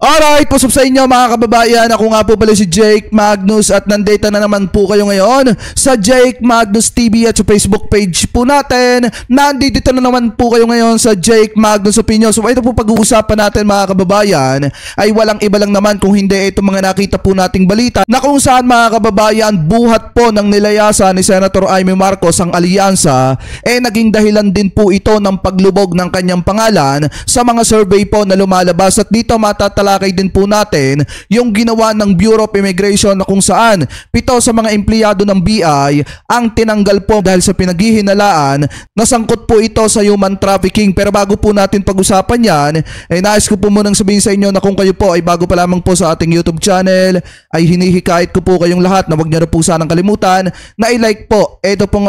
Alright, pusop sa inyo mga kababayan. Ako nga po pala si Jake Magnus at nandito na naman po kayo ngayon sa Jake Magnus TV at sa Facebook page po natin. Nandito na naman po kayo ngayon sa Jake Magnus Opinion. So ito po pag-uusapan natin mga kababayan ay walang iba lang naman kung hindi itong mga nakita po nating balita na kung saan mga kababayan buhat po ng nilayasa ni Senator Amy Marcos ang alyansa naging dahilan din po ito ng paglubog ng kanyang pangalan sa mga survey po na lumalabas at dito matatala din po natin yung ginawa ng Bureau of Immigration na kung saan 7 sa mga empleyado ng BI ang tinanggal po dahil sa pinaghihinalaan na sangkot po ito sa human trafficking. Pero bago po natin pag-usapan yan, nais ko po munang sabihin sa inyo na kung kayo po ay bago pa lamang po sa ating YouTube channel ay hinihikayat ko po kayong lahat na wag niyo na po sanang kalimutan na i-like po ito pong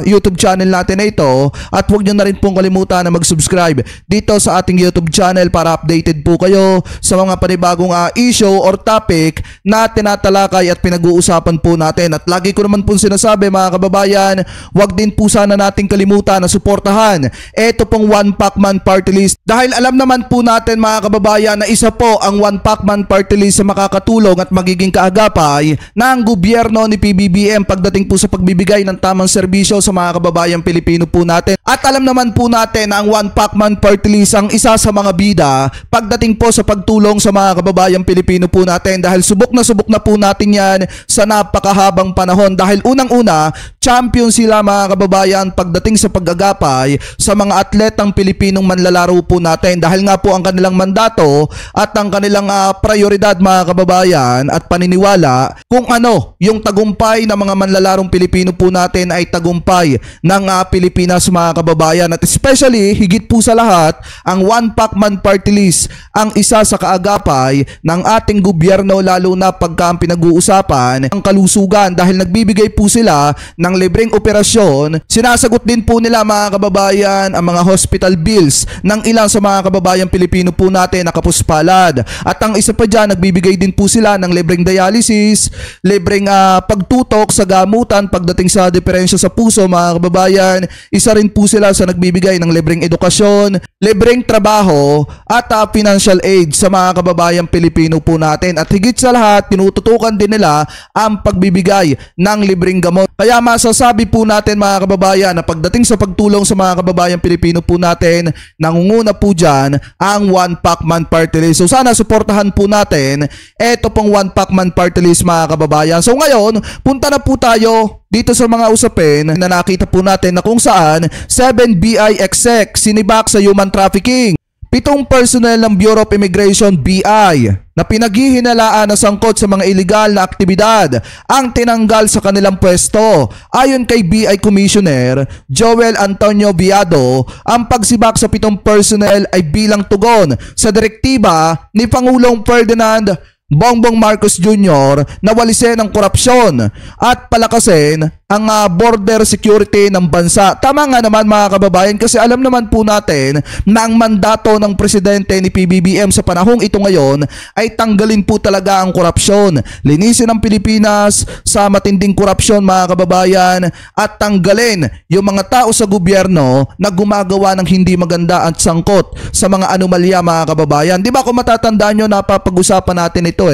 YouTube channel natin na ito at wag niyo na rin pong kalimutan na mag-subscribe dito sa ating YouTube channel para updated po kayo sa mga panibagong issue or topic na tinatalakay at pinag-uusapan po natin. At lagi ko naman po sinasabi mga kababayan, wag din po sana nating kalimutan na suportahan ito pong One Pacman Party List dahil alam naman po natin mga kababayan na isa po ang One Pacman Party List sa makakatulong at magiging kaagapay ng gobyerno ni PBBM pagdating po sa pagbibigay ng tamang serbisyo sa mga kababayang Pilipino po natin. At alam naman po natin na ang One Pacman Party List ang isa sa mga bida pagdating po sa pagtulong sa mga kababayang Pilipino po natin dahil subok na po natin yan sa napakahabang panahon dahil unang-una champion sila mga kababayan pagdating sa pag-agapay sa mga atletang Pilipinong manlalaro po natin dahil nga po ang kanilang mandato at ang kanilang prioridad mga kababayan at paniniwala kung ano yung tagumpay ng mga manlalarong Pilipino po natin ay tagumpay ng Pilipinas mga kababayan at especially higit po sa lahat ang One Pacman Party List ang isa sa kaagapay ng ating gobyerno lalo na pagka ang pinag-uusapan ang kalusugan dahil nagbibigay po sila ng libreng operasyon. Sinasagot din po nila mga kababayan ang mga hospital bills ng ilang sa mga kababayang Pilipino po natin na kapuspalad. At ang isa pa dyan, nagbibigay din po sila ng libreng dialysis, libreng pagtutok sa gamutan pagdating sa diferensya sa puso mga kababayan. Isa rin po sila sa nagbibigay ng libreng edukasyon, libreng trabaho at financial aid sa mga kababayang Pilipino po natin at higit sa lahat tinututukan din nila ang pagbibigay ng libreng gamot. Kaya masasabi po natin mga kababayan na pagdating sa pagtulong sa mga kababayang Pilipino po natin nangunguna po dyan ang One Pacman Party List. So sana suportahan po natin eto pong One Pacman Party List mga kababayan. So ngayon punta na po tayo dito sa mga usapin na nakita po natin na kung saan 7 BI exec sinibak sa human trafficking. 7 personnel ng Bureau of Immigration BI na pinaghihinalaan na sangkot sa mga iligal na aktibidad ang tinanggal sa kanilang pwesto. Ayon kay BI Commissioner Joel Antonio Viado, ang pagsibak sa 7 personnel ay bilang tugon sa direktiba ni Pangulong Ferdinand Bongbong Marcos Jr. na walisin ang korupsyon at palakasin ang border security ng bansa. Tama nga naman mga kababayan kasi alam naman po natin na ang mandato ng presidente ni PBBM sa panahong ito ngayon ay tanggalin po talaga ang korupsyon. Linisin ang Pilipinas sa matinding korupsyon mga kababayan at tanggalin yung mga tao sa gobyerno na gumagawa ng hindi maganda at sangkot sa mga anomalya mga kababayan. Di ba kung matatandaan nyo napapag-usapan natin ito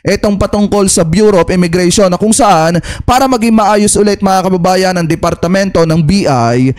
itong patungkol sa Bureau of Immigration na kung saan para maging maayos ulit mga kababayan ng departamento ng BI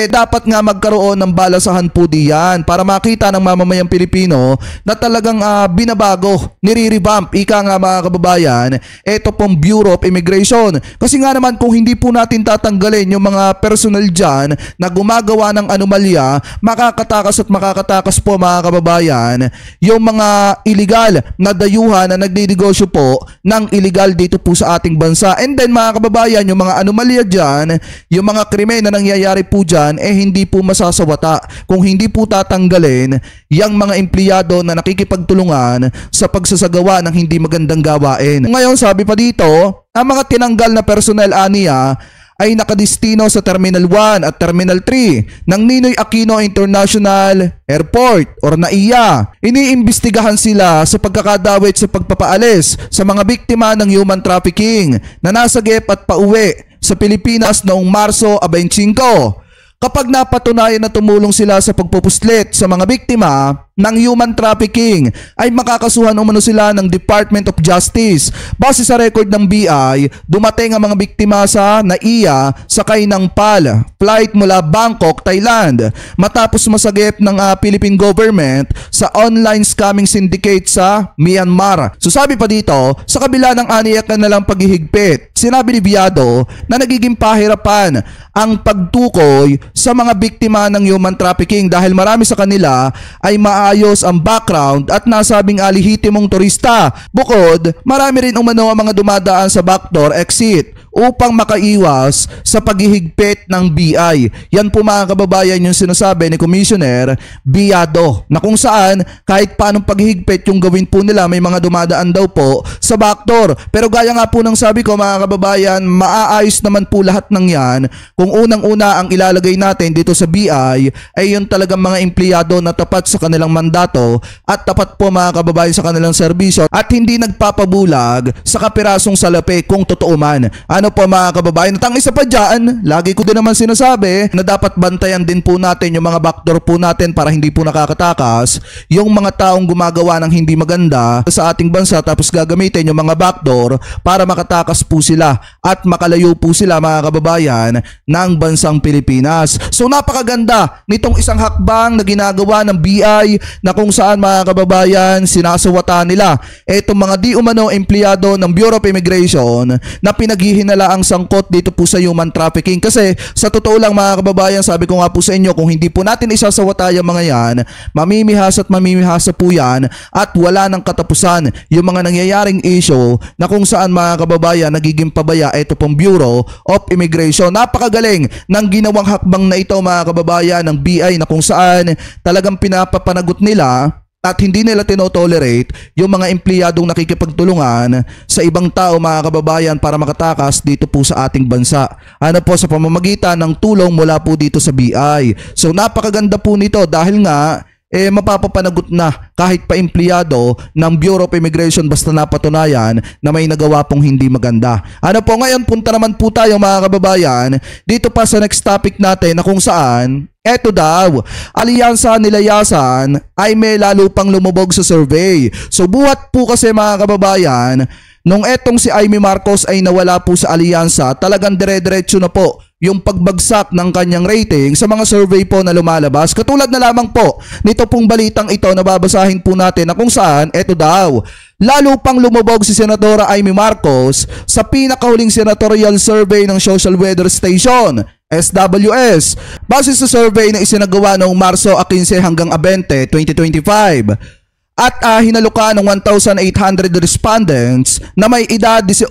dapat nga magkaroon ng balasahan po diyan para makita ng mamamayang Pilipino na talagang binabago, nire-revamp ika nga mga kababayan ito pong Bureau of Immigration kasi nga naman kung hindi po natin tatanggalin yung mga personal dyan na gumagawa ng anomalya makakatakas po mga kababayan yung mga illegal na dayuhan na nagdidegosyo po ng illegal dito po sa ating bansa. And then mga kababayan, yung mga anomalya dyan, yung mga krimen na nangyayari po dyan, hindi po masasawata kung hindi po tatanggalin yung mga empleyado na nakikipagtulungan sa pagsasagawa ng hindi magandang gawain. Ngayon sabi pa dito, ang mga tinanggal na personnel aniya ay nakadestino sa Terminal 1 at Terminal 3 ng Ninoy Aquino International Airport or NAIA. Iniimbestigahan sila sa pagkakadawit sa pagpapaalis sa mga biktima ng human trafficking na nasagip at pauwi sa Pilipinas noong Marso 25. Kapag napatunayan na tumulong sila sa pagpupuslit sa mga biktima, ng human trafficking ay makakasuhan umano sila ng Department of Justice. Base sa record ng BI, dumating ang mga biktima sa NAIA sakay ng PAL flight mula Bangkok, Thailand matapos masagip ng Philippine government sa online scamming syndicate sa Myanmar. So sabi pa dito, sa kabila ng aniyak na lang paghihigpit, sinabi ni Viado na nagiging pahirapan ang pagtukoy sa mga biktima ng human trafficking dahil marami sa kanila ay maayos ang background at nasabing alihitimong turista. Bukod, marami rin umano ang mga dumadaan sa backdoor exit upang makaiwas sa paghihigpit ng BI. Yan po mga kababayan yung sinasabi ni Commissioner Viado na kung saan kahit paanong paghihigpit yung gawin po nila may mga dumadaan daw po sa backdoor. Pero gaya nga po ng sabi ko mga kababayan, maaayos naman po lahat ng yan kung unang-una ang ilalagay natin dito sa BI ay yung talagang mga empleyado na tapat sa kanilang mandato at tapat po mga kababayan sa kanilang serbisyo at hindi nagpapabulag sa kapirasong salapi kung totoo man. Ano po mga kababayan? At ang isa pa dyan, lagi ko din naman sinasabi na dapat bantayan din po natin yung mga backdoor po natin para hindi po nakakatakas yung mga taong gumagawa ng hindi maganda sa ating bansa tapos gagamitin yung mga backdoor para makatakas po sila at makalayo po sila mga kababayan ng bansang Pilipinas. So napakaganda nitong isang hakbang na ginagawa ng BI na kung saan mga kababayan sinasawata nila etong mga di umano empleyado ng Bureau of Immigration na pinaghihinala ang sangkot dito po sa human trafficking. Kasi sa totoo lang mga kababayan, sabi ko nga po sa inyo, kung hindi po natin isasawata yung mga yan, mamimihasa at mamimihasa po yan at wala ng katapusan yung mga nangyayaring issue na kung saan mga kababayan nagiging pabaya ito pong Bureau of Immigration. Napakagaling ng ginawang hakbang na ito mga kababayan ng BI na kung saan talagang pinapapanagot nila at hindi nila tinotolerate yung mga empleyadong nakikipagtulungan sa ibang tao mga kababayan para makatakas dito po sa ating bansa. Ano po sa pamamagitan ng tulong mula po dito sa BI. So napakaganda po nito dahil nga mapapapanagot na kahit pa empleyado ng Bureau of Immigration basta napatunayan na may nagawa pong hindi maganda. Ano po ngayon, punta naman po tayo mga kababayan dito pa sa next topic natin na kung saan eto daw, alyansa nilayasan ay may lalo pang lumubog sa survey. So buhat po kasi mga kababayan, nung etong si Amy Marcos ay nawala po sa alyansa, talagang dire-diretso na po yung pagbagsak ng kanyang rating sa mga survey po na lumalabas. Katulad na lamang po nito pong balitang ito na babasahin po natin na kung saan eto daw, lalo pang lumubog si Senadora Amy Marcos sa pinakahuling senatorial survey ng Social Weather Station SWS. Base sa survey na isinagawa noong Marso 15 hanggang 20, 2025. At hinalukan ng 1,800 respondents na may edad 18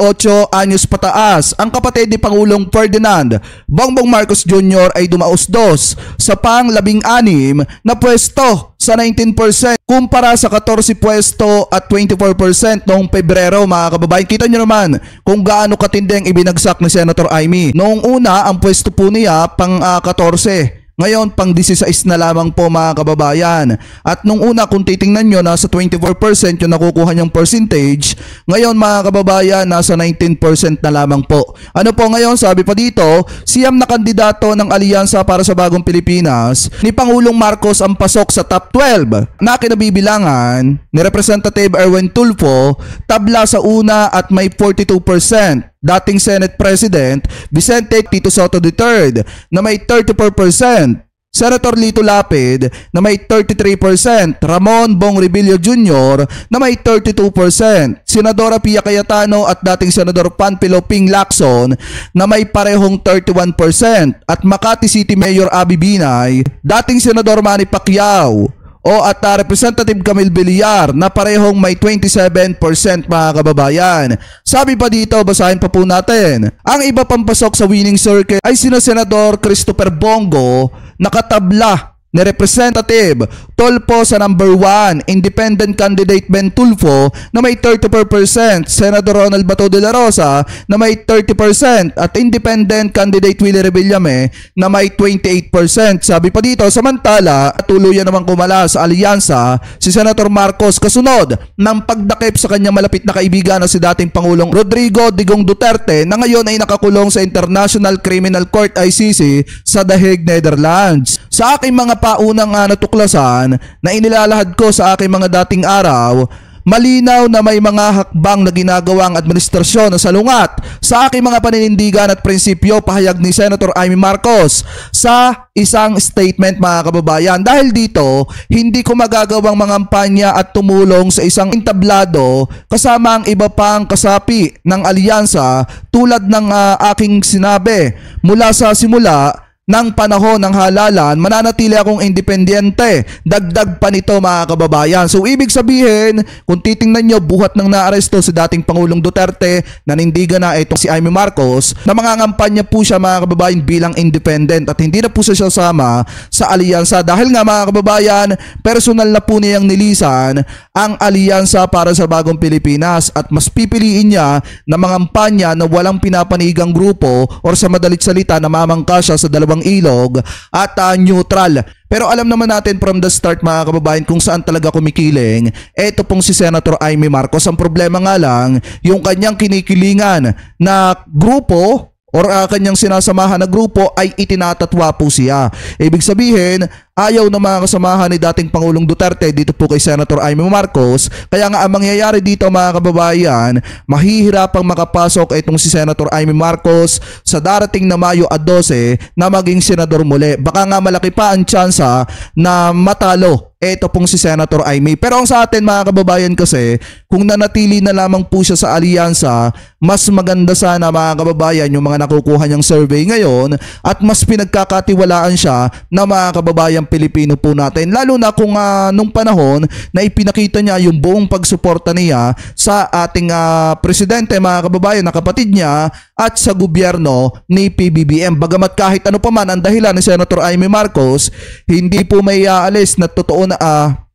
anyos pataas. Ang kapatid ni Pangulong Ferdinand Bongbong Marcos Jr. ay dumaos dos sa pang-16 na pwesto sa 19% kumpara sa 14 pwesto at 24% noong Pebrero mga kababayan. Kita nyo naman kung gaano katinding ibinagsak ni Senator Amy. Noong una ang pwesto po niya pang 14. Ngayon, pang 16 na lamang po mga kababayan. At nung una, kung titingnan nyo, nasa 24% yung nakukuha niyang percentage. Ngayon mga kababayan, nasa 19% na lamang po. Ano po ngayon, sabi pa dito, siyam na kandidato ng Alyansa para sa Bagong Pilipinas ni Pangulong Marcos ang pasok sa top 12 na kinabibilangan ni Representative Erwin Tulfo, tabla sa una at may 42%. Dating Senate President Vicente Tito Soto III na may 34%, Senator Lito Lapid na may 33%, Ramon Bong Revilla Jr. na may 32%, Senadora Pia Cayetano at dating Senador Panfilo Ping Lacson na may parehong 31%, at Makati City Mayor Abby Binay, dating Senador Manny Pacquiao at Representative Camille Villar na parehong may 27% mga kababayan. Sabi pa dito, basahin pa po natin. Ang iba pang pasok sa winning circuit ay sina Senador Christopher Bongo, nakatabla ni Representative Tulfo sa number 1, Independent Candidate Ben Tulfo na may 34%, Senator Ronald Bato de la Rosa na may 30% at Independent Candidate Willie Revillame na may 28%. Sabi pa dito, samantala tuluyan namang kumala sa alyansa si Senator Marcos kasunod ng pagdakip sa kanyang malapit na kaibigan na si dating Pangulong Rodrigo Digong Duterte na ngayon ay nakakulong sa International Criminal Court ICC sa The Hague, Netherlands. Sa aking mga paunang natuklasan na inilalahad ko sa aking mga dating araw, malinaw na may mga hakbang na ginagawang administrasyon na salungat sa aking mga paninindigan at prinsipyo, pahayag ni Senator Amy Marcos sa isang statement, mga kababayan. Dahil dito, hindi ko magagawang mangampanya at tumulong sa isang entablado kasama ang iba pang kasapi ng alyansa tulad ng aking sinabi. Mula sa simula ng panahon ng halalan, mananatili akong independyente. Dagdag pa nito, mga kababayan. So ibig sabihin, kung titingnan nyo, buhat ng naaresto si dating Pangulong Duterte, nanindigan na itong si Amy Marcos, na mangangampanya po siya, mga kababayan, bilang independent at hindi na po siya sama sa alyansa. Dahil nga, mga kababayan, personal na po niyang nilisan ang alyansa para sa Bagong Pilipinas at mas pipiliin niya na mangampanya na walang pinapanigang grupo or sa madalit salita, namamangka siya sa dalawang ilog at neutral. Pero alam naman natin from the start, mga kababayan, kung saan talaga kumikiling. Ito pong si Senator Amy Marcos. Ang problema nga lang, yung kanyang kinikilingan na grupo or kanyang sinasamahan na grupo ay itinatatwa po siya. Ibig sabihin, ayaw na mga kasamahan ni dating Pangulong Duterte dito po kay Senator Amy Marcos. Kaya nga ang mangyayari dito, mga kababayan, mahihirapang makapasok itong si Senator Amy Marcos sa darating na Mayo 12 na maging senador muli. Baka nga malaki pa ang tsansa na matalo ito pong si Senator Amy. Pero ang sa atin, mga kababayan, kasi kung nanatili na lamang po siya sa alyansa, mas maganda sana, mga kababayan, yung mga nakukuha niyang survey ngayon at mas pinagkakatiwalaan siya na mga kababayan Pilipino po natin. Lalo na kung nung panahon na ipinakita niya yung buong pagsuporta niya sa ating presidente, mga kababayan, na kapatid niya at sa gobyerno ni PBBM. Bagamat kahit ano pa man ang dahilan ni Senator Amy Marcos, hindi po may aalis na totoo na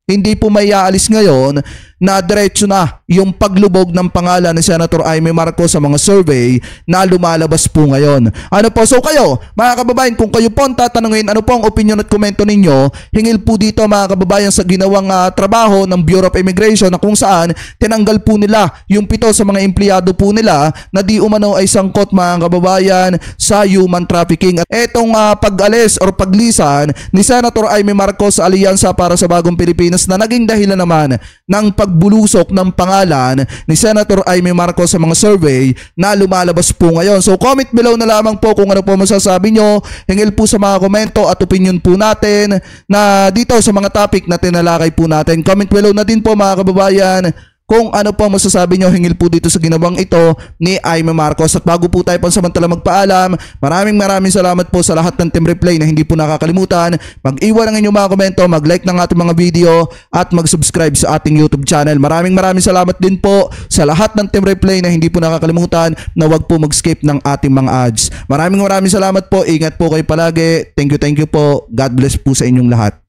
hindi po may aalis ngayon na diretso na yung paglubog ng pangalan ni Senator Amy Marcos sa mga survey na lumalabas po ngayon. Ano po? So kayo, mga kababayan, kung kayo po ang tatanungin, ano po ang opinion at komento ninyo, hingil po dito, mga kababayan, sa ginawang trabaho ng Bureau of Immigration na kung saan tinanggal po nila yung 7 sa mga empleyado po nila na di umano ay sangkot, mga kababayan, sa human trafficking. At etong pag-alis or paglisan ni Senator Amy Marcos sa alyansa para sa Bagong Pilipinas na naging dahilan naman ng pagbulusok ng pangalan ni Senator Amy Marcos sa mga survey na lumalabas po ngayon. So comment below na lamang po kung ano po masasabi nyo. Hingil po sa mga komento at opinion po natin na dito sa mga topic na tinalakay po natin. Comment below na din po, mga kababayan, kung ano po masasabi nyo hingil po dito sa ginawang ito ni Amy Marcos. At bago po tayo pansamantala magpaalam, maraming salamat po sa lahat ng Team Replay na hindi po nakakalimutan mag-iwan ng inyong mga komento, mag-like ng ating mga video at mag-subscribe sa ating YouTube channel. Maraming salamat din po sa lahat ng Team Replay na hindi po nakakalimutan na wag po mag-skip ng ating mga ads. Maraming salamat po. Ingat po kayo palagi. Thank you po. God bless po sa inyong lahat.